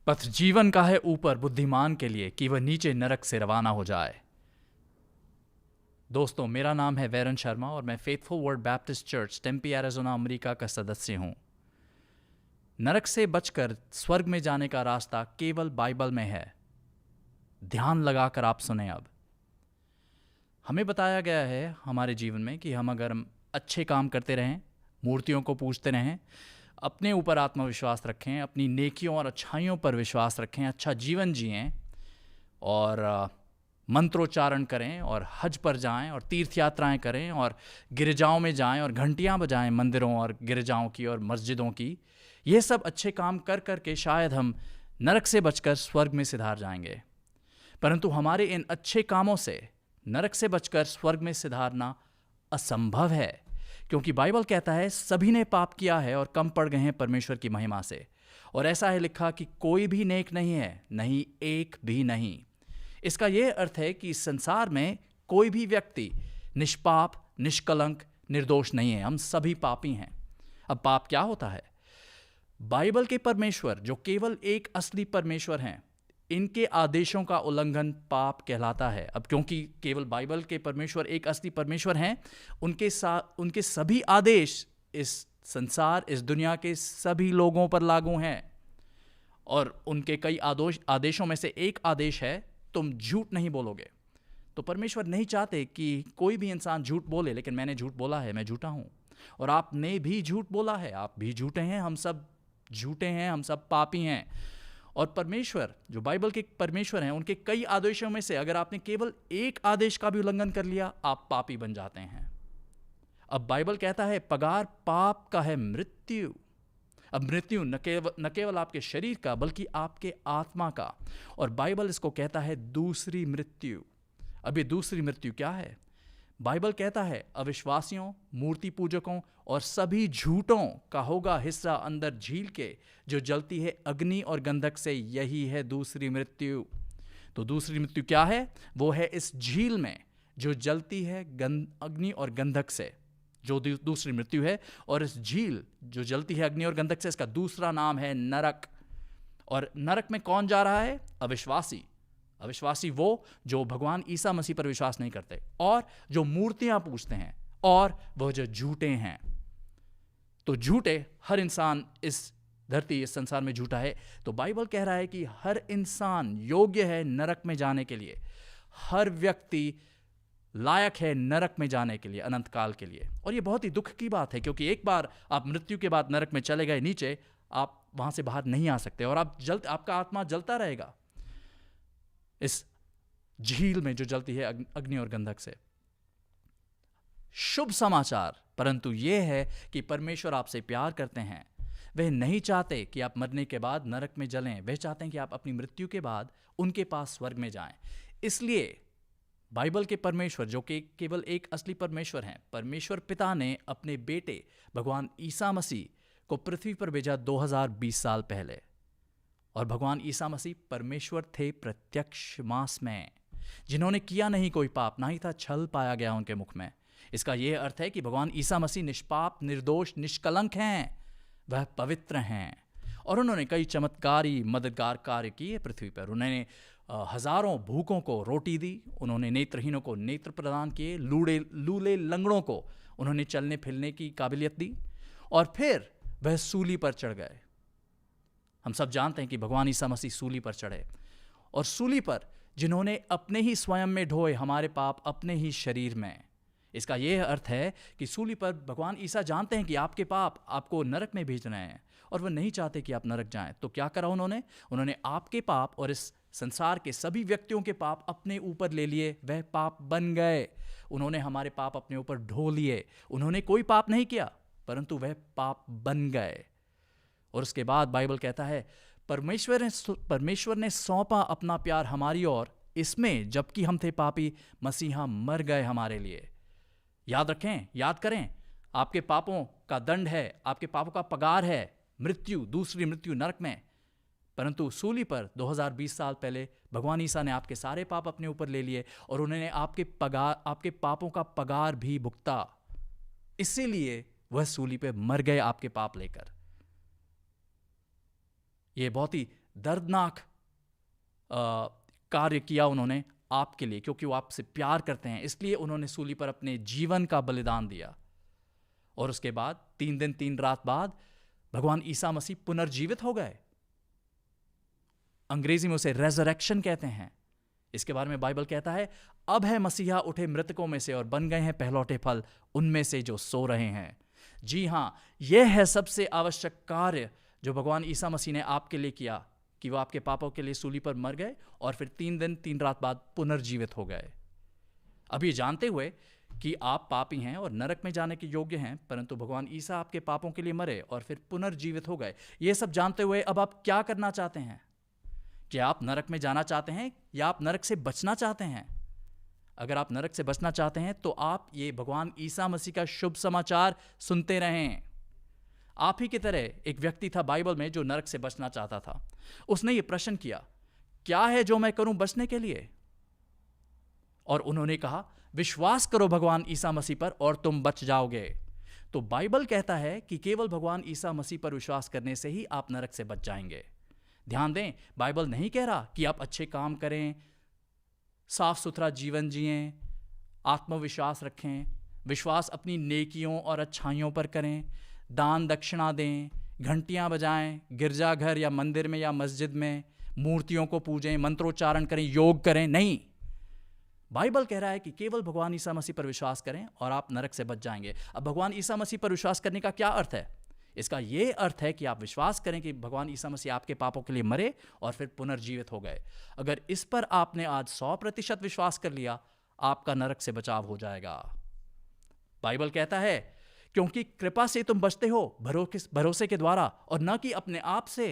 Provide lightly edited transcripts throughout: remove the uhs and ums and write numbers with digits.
पथ जीवन का है ऊपर बुद्धिमान के लिए कि वह नीचे नरक से रवाना हो जाए। दोस्तों, मेरा नाम है वैरन शर्मा और मैं Faithful Word Baptist Church Tempe Arizona America का सदस्य हूं। नरक से बचकर स्वर्ग में जाने का रास्ता केवल बाइबल में है। ध्यान लगाकर आप सुने। अब हमें बताया गया है हमारे जीवन में कि हम अच्छे काम करते रहें, मूर्तियों को पूजते रहें, अपने ऊपर आत्मविश्वास रखें, अपनी नेकियों और अच्छाइयों पर विश्वास रखें, अच्छा जीवन जिएं और मंत्रोच्चारण करें और हज पर जाएं और तीर्थ यात्राएं करें और गिरजाओं में जाएं और घंटियां बजाएं मंदिरों और गिरजाओं की और मस्जिदों की। ये सब अच्छे काम कर कर के शायद हम नरक से बचकर स्वर्ग में सिधार जाएंगे। परंतु हमारे इन अच्छे कामों से नरक से बचकर स्वर्ग में सिधारना असंभव है, क्योंकि बाइबल कहता है सभी ने पाप किया है और कम पड़ गए हैं परमेश्वर की महिमा से। और ऐसा है लिखा कि कोई भी नेक नहीं है, नहीं एक भी नहीं। इसका यह अर्थ है कि इस संसार में कोई भी व्यक्ति निष्पाप, निष्कलंक, निर्दोष नहीं है। हम सभी पापी हैं। अब पाप क्या होता है? बाइबल के परमेश्वर जो केवल एक असली परमेश्वर हैं, इनके आदेशों का उल्लंघन पाप कहलाता है। अब क्योंकि केवल बाइबल के परमेश्वर एक असली परमेश्वर हैं, उनके सभी आदेश इस संसार, इस दुनिया के सभी लोगों पर लागू हैं। और उनके कई आदेशों में से एक आदेश है, तुम झूठ नहीं बोलोगे। तो परमेश्वर नहीं चाहते कि कोई भी इंसान झूठ बोले, लेकिन मैंने झूठ बोला है, मैं झूठा हूं, और आपने भी झूठ बोला है, आप भी झूठे हैं, हम सब झूठे हैं, हम सब पापी हैं। और परमेश्वर जो बाइबल के परमेश्वर हैं, उनके कई आदेशों में से अगर आपने केवल एक आदेश का भी उल्लंघन कर लिया, आप पापी बन जाते हैं। अब बाइबल कहता है पगार पाप का है मृत्यु। अब मृत्यु न केवल आपके शरीर का, बल्कि आपके आत्मा का। और बाइबल इसको कहता है दूसरी मृत्यु। अब ये दूसरी मृत्यु क्या है? बाइबल कहता है अविश्वासियों, मूर्ति पूजकों और सभी झूठों का होगा हिस्सा अंदर झील के, जो जलती है अग्नि और गंधक से। यही है दूसरी मृत्यु। तो दूसरी मृत्यु क्या है? वो है इस झील में जो जलती है अग्नि और गंधक से, जो दूसरी मृत्यु है। और इस झील जो जलती है अग्नि और गंधक से, इसका दूसरा नाम है नरक। और नरक में कौन जा रहा है? अविश्वासी। अविश्वासी वो जो भगवान ईसा मसीह पर विश्वास नहीं करते और जो मूर्तियां पूजते हैं, और वह जो झूठे हैं। तो झूठे हर इंसान इस धरती, इस संसार में झूठा है। तो बाइबल कह रहा है कि हर इंसान योग्य है नरक में जाने के लिए। हर व्यक्ति लायक है नरक में जाने के लिए, अनंत काल के लिए। और यह बहुत ही दुख की बात है, क्योंकि एक बार आप मृत्यु के बाद नरक में चले गए नीचे, आप वहां से बाहर नहीं आ सकते और आपका आत्मा जलता रहेगा इस झील में जो जलती है अग्नि और गंधक से। शुभ समाचार परंतु यह है कि परमेश्वर आपसे प्यार करते हैं। वह नहीं चाहते कि आप मरने के बाद नरक में जलें। वह चाहते हैं कि आप अपनी मृत्यु के बाद उनके पास स्वर्ग में जाएं। इसलिए बाइबल के परमेश्वर जो कि केवल एक असली परमेश्वर हैं, परमेश्वर पिता ने अपने बेटे भगवान ईसा मसीह को पृथ्वी पर भेजा 2020 साल पहले। और भगवान ईसा मसीह परमेश्वर थे प्रत्यक्ष मास में, जिन्होंने किया नहीं कोई पाप, ना ही था छल पाया गया उनके मुख में। इसका यह अर्थ है कि भगवान ईसा मसीह निष्पाप, निर्दोष, निष्कलंक हैं, वह पवित्र हैं। और उन्होंने कई चमत्कारी मददगार कार्य किए पृथ्वी पर। उन्होंने हजारों भूखों को रोटी दी, उन्होंने नेत्रहीनों को नेत्र प्रदान किए, लूले लंगड़ों को उन्होंने चलने फिरने की काबिलियत दी, और फिर वह सूली पर चढ़ गए। हम सब जानते हैं कि भगवान ईसा मसीह सूली पर चढ़े, और सूली पर जिन्होंने अपने ही स्वयं में ढोए हमारे पाप अपने ही शरीर में। इसका यह अर्थ है कि सूली पर भगवान ईसा जानते हैं कि आपके पाप आपको नरक में भेज रहे हैं, और वह नहीं चाहते कि आप नरक जाएं। तो क्या करा उन्होंने आपके पाप और इस संसार के सभी व्यक्तियों के पाप अपने ऊपर ले लिए। वह पाप बन गए। उन्होंने हमारे पाप अपने ऊपर ढो लिए। उन्होंने कोई पाप नहीं किया, परंतु वह पाप बन गए। और उसके बाद बाइबल कहता है परमेश्वर ने सौंपा अपना प्यार हमारी ओर, इसमें जबकि हम थे पापी, मसीहा मर गए हमारे लिए। याद रखें, याद करें, आपके पापों का दंड है, आपके पापों का पगार है मृत्यु, दूसरी मृत्यु नरक में। परंतु सूली पर 2020 साल पहले भगवान ईसा ने आपके सारे पाप अपने ऊपर ले लिए, और उन्होंने आपके पापों का पगार भी भुगता। इसीलिए वह सूली पे मर गए आपके पाप लेकर। यह बहुत ही दर्दनाक कार्य किया उन्होंने आपके लिए, क्योंकि वो आपसे प्यार करते हैं, इसलिए उन्होंने सूली पर अपने जीवन का बलिदान दिया। और उसके बाद 3 दिन 3 रात बाद भगवान ईसा मसीह पुनर्जीवित हो गए। अंग्रेजी में उसे रेजरेक्शन कहते हैं। इसके बारे में बाइबल कहता है, अब है मसीहा उठे मृतकों में से और बन गए हैं पहलौठे फल उनमें से जो सो रहे हैं। जी हां, यह है सबसे आवश्यक कार्य जो भगवान ईसा मसीह ने आपके लिए किया, कि वो आपके पापों के लिए सूली पर मर गए और फिर 3 दिन 3 रात बाद पुनर्जीवित हो गए। अब ये जानते हुए कि आप पापी हैं और नरक में जाने के योग्य हैं, परंतु भगवान ईसा आपके पापों के लिए मरे और फिर पुनर्जीवित हो गए, ये सब जानते हुए अब आप क्या करना चाहते हैं? क्या आप नरक में जाना चाहते हैं या आप नरक से बचना चाहते हैं? अगर आप नरक से बचना चाहते हैं तो आप ये भगवान ईसा मसीह का शुभ समाचार सुनते रहें। आप ही की तरह एक व्यक्ति था बाइबल में जो नरक से बचना चाहता था। उसने ये प्रश्न किया, क्या है जो मैं करूं बचने के लिए? और उन्होंने कहा, विश्वास करो भगवान ईसा मसीह पर और तुम बच जाओगे। तो बाइबल कहता है कि केवल भगवान ईसा मसीह पर विश्वास करने से ही आप नरक से बच जाएंगे। ध्यान दें, बाइबल नहीं कह रहा कि आप अच्छे काम करें, साफ सुथरा जीवन जिएं, आत्मविश्वास रखें, विश्वास अपनी नेकियों और अच्छाइयों पर करें, दान दक्षिणा दें, घंटियां बजाएं, गिरजाघर या मंदिर में या मस्जिद में मूर्तियों को पूजें, मंत्रोच्चारण करें, योग करें। नहीं, बाइबल कह रहा है कि केवल भगवान ईसा मसीह पर विश्वास करें और आप नरक से बच जाएंगे। अब भगवान ईसा मसीह पर विश्वास करने का क्या अर्थ है? इसका यह अर्थ है कि आप विश्वास करें कि भगवान ईसा मसीह आपके पापों के लिए मरे और फिर पुनर्जीवित हो गए। अगर इस पर आपने आज 100% विश्वास कर लिया, आपका नरक से बचाव हो जाएगा। बाइबल कहता है, क्योंकि कृपा से तुम बचते हो भरोसे के द्वारा, और न कि अपने आप से।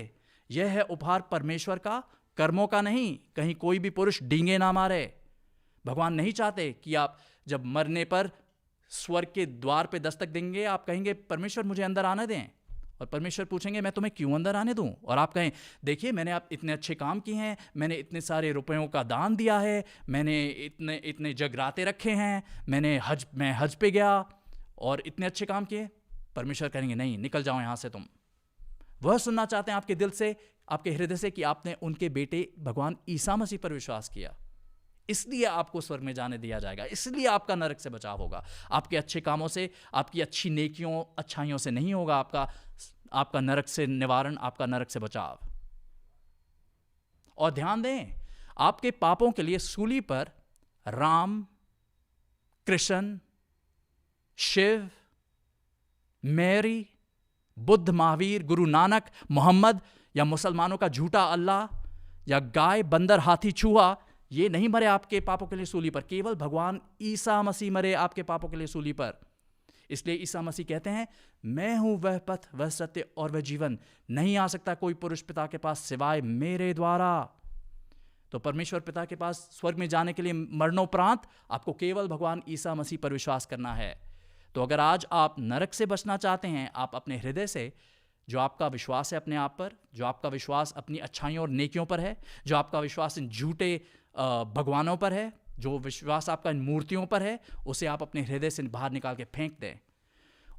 यह है उपहार परमेश्वर का, कर्मों का नहीं, कहीं कोई भी पुरुष डींगे ना मारे। भगवान नहीं चाहते कि आप जब मरने पर स्वर्ग के द्वार पे दस्तक देंगे, आप कहेंगे परमेश्वर मुझे अंदर आने दें, और परमेश्वर पूछेंगे मैं तुम्हें क्यों अंदर आने दूं? और आप कहें, देखिए मैंने आप इतने अच्छे काम किए हैं, मैंने इतने सारे रुपयों का दान दिया है, मैंने इतने जगराते रखे हैं, मैं हज पे गया और इतने अच्छे काम किए। परमेश्वर कहेंगे नहीं, निकल जाओ यहां से तुम। वह सुनना चाहते हैं आपके दिल से, आपके हृदय से, कि आपने उनके बेटे भगवान ईसा मसीह पर विश्वास किया, इसलिए आपको स्वर्ग में जाने दिया जाएगा, इसलिए आपका नरक से बचाव होगा। आपके अच्छे कामों से, आपकी अच्छी नेकियों अच्छाइयों से नहीं होगा आपका नरक से निवारण, आपका नरक से बचाव। और ध्यान दें, आपके पापों के लिए सूली पर राम, कृष्ण, शिव, मैरी, बुद्ध, महावीर, गुरु नानक, मोहम्मद या मुसलमानों का झूठा अल्लाह या गाय, बंदर, हाथी, चूहा, ये नहीं मरे आपके पापों के लिए सूली पर। केवल भगवान ईसा मसीह मरे आपके पापों के लिए सूली पर। इसलिए ईसा मसीह कहते हैं, मैं हूं वह पथ, वह सत्य और वह जीवन, नहीं आ सकता कोई पुरुष पिता के पास सिवाय मेरे द्वारा। तो परमेश्वर पिता के पास स्वर्ग में जाने के लिए मरणोपरांत आपको केवल भगवान ईसा मसीह पर विश्वास करना है। तो अगर आज आप नरक से बचना चाहते हैं, आप अपने हृदय से, जो आपका विश्वास है अपने आप पर, जो आपका विश्वास अपनी अच्छाइयों और नेकियों पर है, जो आपका विश्वास इन झूठे भगवानों पर है, जो विश्वास आपका इन मूर्तियों पर है, उसे आप अपने हृदय से बाहर निकाल के फेंक दें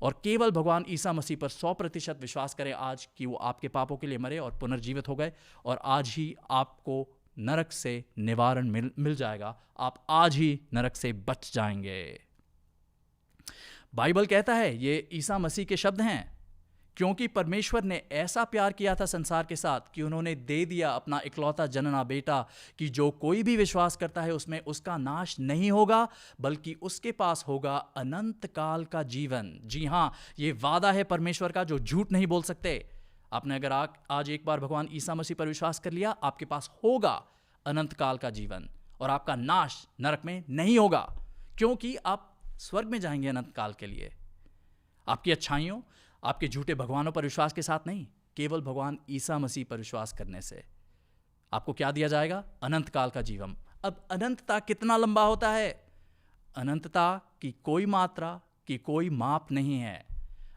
और केवल भगवान ईसा मसीह पर 100% विश्वास करें आज, कि वो आपके पापों के लिए मरे और पुनर्जीवित हो गए, और आज ही आपको नरक से निवारण मिल जाएगा। आप आज ही नरक से बच जाएंगे। बाइबल कहता है, ये ईसा मसीह के शब्द हैं, क्योंकि परमेश्वर ने ऐसा प्यार किया था संसार के साथ कि उन्होंने दे दिया अपना इकलौता जनना बेटा, कि जो कोई भी विश्वास करता है उसमें उसका नाश नहीं होगा, बल्कि उसके पास होगा अनंत काल का जीवन। जी हाँ, ये वादा है परमेश्वर का, जो झूठ नहीं बोल सकते। आपने अगर आज एक बार भगवान ईसा मसीह पर विश्वास कर लिया, आपके पास होगा अनंत काल का जीवन, और आपका नाश नरक में नहीं होगा, क्योंकि आप स्वर्ग में जाएंगे अनंत काल के लिए। आपकी अच्छाइयों, आपके झूठे भगवानों पर विश्वास के साथ नहीं, केवल भगवान ईसा मसीह पर विश्वास करने से आपको क्या दिया जाएगा? अनंत काल का जीवन। अब अनंतता कितना लंबा होता है? अनंतता की कोई मात्रा, की कोई माप नहीं है।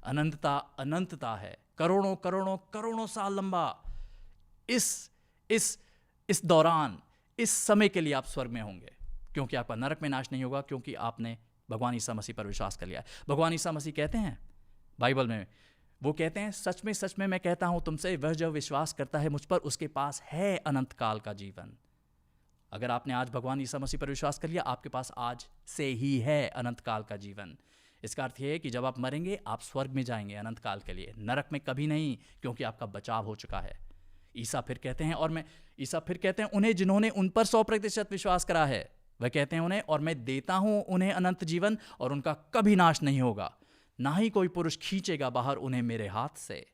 अनंतता अनंतता है, करोड़ों करोड़ों करोड़ों साल लंबा। इस दौरान, इस समय के लिए आप स्वर्ग में होंगे, क्योंकि आपका नरक में नाश नहीं होगा, क्योंकि आपने भगवान ईसा मसीह पर विश्वास कर लिया है। भगवान ईसा मसीह कहते हैं बाइबल में, वो कहते हैं, सच में मैं कहता हूं तुमसे, वह जो विश्वास करता है मुझ पर, उसके पास है अनंत काल का जीवन। अगर आपने आज भगवान यीशु मसीह पर विश्वास कर लिया, आपके पास आज से ही है अनंत काल का जीवन। इसका अर्थ यह है कि जब आप मरेंगे, आप स्वर्ग में जाएंगे अनंत काल के लिए, नरक में कभी नहीं, क्योंकि आपका बचाव हो चुका है। ईसा फिर कहते हैं, उन्हें जिन्होंने उन पर 100% विश्वास करा है, वह कहते हैं उन्हें, और मैं देता हूं उन्हें अनंत जीवन, और उनका कभी नाश नहीं होगा, ना ही कोई पुरुष खींचेगा बाहर उन्हें मेरे हाथ से।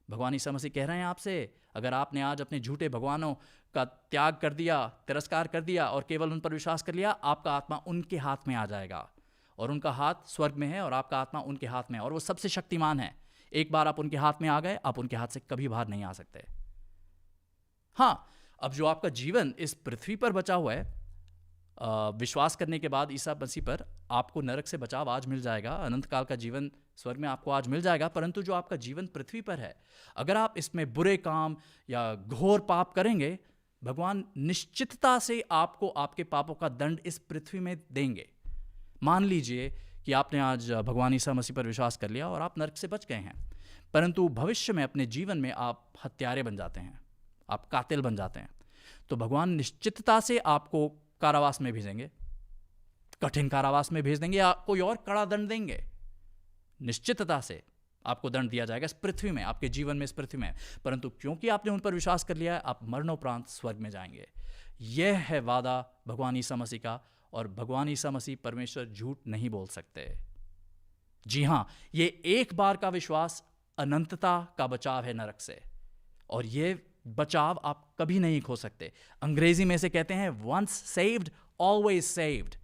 भगवान यीशु मसीह कह रहे हैं आपसे, अगर आपने आज अपने झूठे भगवानों का त्याग कर दिया, तिरस्कार कर दिया और केवल उन पर विश्वास कर लिया, आपका आत्मा उनके हाथ में आ जाएगा, और उनका हाथ स्वर्ग में है और आपका आत्मा उनके हाथ में है, और वो सबसे शक्तिमान है। एक बार आप उनके हाथ में आ गए, आप उनके हाथ से कभी बाहर नहीं आ सकते। हाँ, अब जो आपका जीवन इस पृथ्वी पर बचा हुआ है, विश्वास करने के बाद ईसा मसीह पर, आपको नरक से बचाव आज मिल जाएगा, अनंत काल का जीवन स्वर्ग में आपको आज मिल जाएगा। परंतु जो आपका जीवन पृथ्वी पर है, अगर आप इसमें बुरे काम या घोर पाप करेंगे, भगवान निश्चितता से आपको आपके पापों का दंड इस पृथ्वी में देंगे। मान लीजिए कि आपने आज भगवान ईसा मसीह पर विश्वास कर लिया और आप नरक से बच गए हैं, परंतु भविष्य में अपने जीवन में आप हत्यारे बन जाते हैं, आप कातिल बन जाते हैं, तो भगवान निश्चितता से आपको कारावास में भेजेंगे, कठिन कारावास में भेज देंगे, या कोई और कड़ा दंड देंगे। निश्चितता से आपको दंड दिया जाएगा इस पृथ्वी में, आपके जीवन में, इस पृथ्वी में। परंतु क्योंकि आपने उन पर विश्वास कर लिया है, आप मरणोपरांत स्वर्ग में जाएंगे। यह है वादा भगवान ईसा मसीह का, और भगवान ईसा मसीह परमेश्वर झूठ नहीं बोल सकते। जी हां, ये एक बार का विश्वास अनंतता का बचाव है नरक से, और यह बचाव आप कभी नहीं खो सकते। अंग्रेजी में से कहते हैं, वंस सेव्ड ऑलवेज सेव्ड।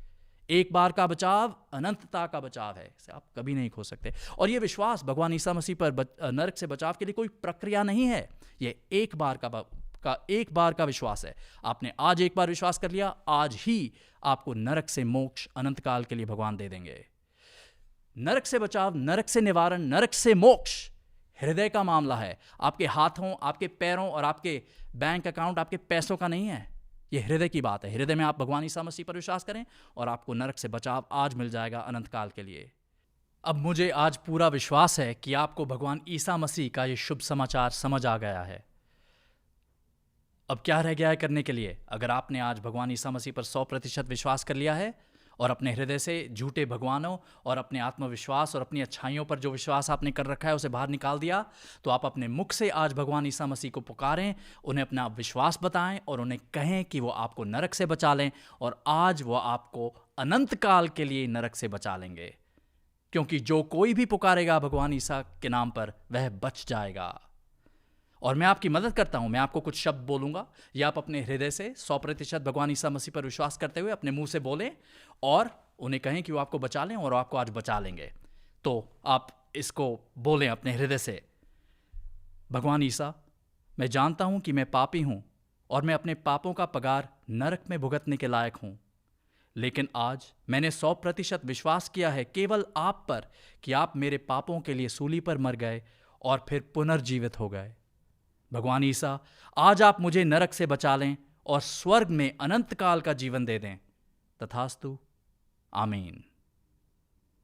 एक बार का बचाव अनंतता का बचाव है, इसे आप कभी नहीं खो सकते। और यह विश्वास भगवान ईसा मसीह पर नरक से बचाव के लिए कोई प्रक्रिया नहीं है, यह एक बार का विश्वास है। आपने आज एक बार विश्वास कर लिया, आज ही आपको नरक से मोक्ष अनंत काल के लिए भगवान दे देंगे। नरक से बचाव, नरक से निवारण, नरक से मोक्ष हृदय का मामला है। आपके हाथों, आपके पैरों और आपके बैंक अकाउंट, आपके पैसों का नहीं है। यह हृदय की बात है। हृदय में आप भगवान ईसा मसीह पर विश्वास करें और आपको नरक से बचाव आज मिल जाएगा अनंत काल के लिए। अब मुझे आज पूरा विश्वास है कि आपको भगवान ईसा मसीह का यह शुभ समाचार समझ आ गया है। अब क्या रह गया है करने के लिए? अगर आपने आज भगवान ईसा मसीह पर 100% विश्वास कर लिया है और अपने हृदय से झूठे भगवानों और अपने आत्मविश्वास और अपनी अच्छाइयों पर जो विश्वास आपने कर रखा है उसे बाहर निकाल दिया, तो आप अपने मुख से आज भगवान ईसा मसीह को पुकारें, उन्हें अपना विश्वास बताएं और उन्हें कहें कि वो आपको नरक से बचा लें, और आज वो आपको अनंत काल के लिए नरक से बचा लेंगे। क्योंकि जो कोई भी पुकारेगा भगवान ईसा के नाम पर, वह बच जाएगा। और मैं आपकी मदद करता हूं, मैं आपको कुछ शब्द बोलूंगा, या आप अपने हृदय से 100% भगवान ईसा मसीह पर विश्वास करते हुए अपने मुंह से बोलें और उन्हें कहें कि वो आपको बचा लें, और आपको आज बचा लेंगे। तो आप इसको बोलें अपने हृदय से, भगवान ईसा, मैं जानता हूं कि मैं पापी हूं और मैं अपने पापों का पगार नरक में भुगतने के लायक हूं, लेकिन आज मैंने 100% विश्वास किया है केवल आप पर कि आप मेरे पापों के लिए सूली पर मर गए और फिर पुनर्जीवित हो गए। भगवान ईसा, आज आप मुझे नरक से बचा लें और स्वर्ग में अनंत काल का जीवन दे दें। तथास्तु, आमीन।